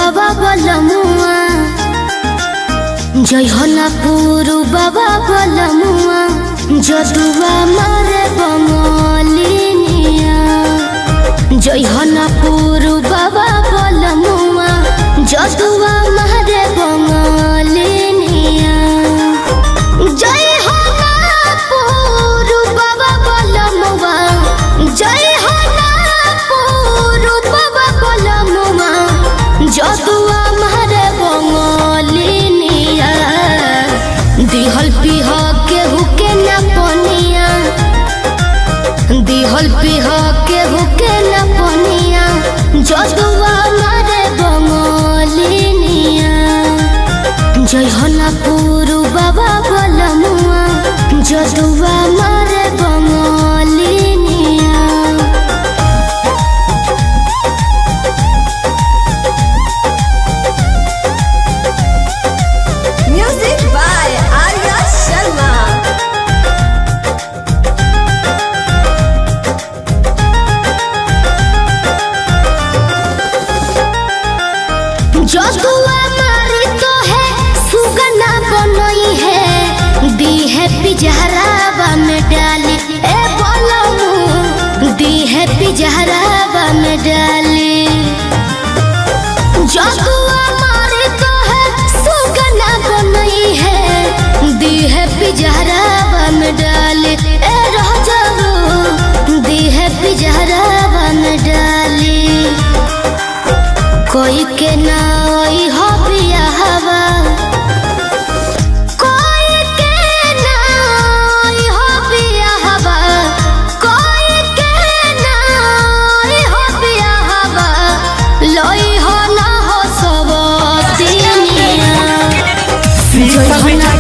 बाबा बलमुआ जय हना पुरु बाबा बलमुआ जदुआ मारे बंगलिनिया जय हना पुरु बाबा बलमुआ जदुआ मारे बंगलिनिया जय हना पुरु बाबा बलमुआ जय हना पुरु बाबा बलमुआ जदुआ मारे बंगलिनिया दिहल पिह केहू के न पनिया दिहल पिह केहू के न पनिया जदुआ मारे बंगलिनिया जय हना पुरु बाबा बलमुआ जदुआ मारे बंगलिनिया। Music by Arya Sharma. जदुआ मारी तो है सुगना बनई है दी है पिजहरावा में डाली ए बोलमू दी है पिजहरावा में डाली जदुआ मारी तो है सुगना बनई है दी है पिजहरावा में डाली ए रह जाओ दी है पिजहरावा में डाली कोई के ना ओई हो पिया हवा कोई के ना ओई हो पिया हवा कोई के ना ओई हो पिया हवा लोई हो ना हो सब तिनिया जय हना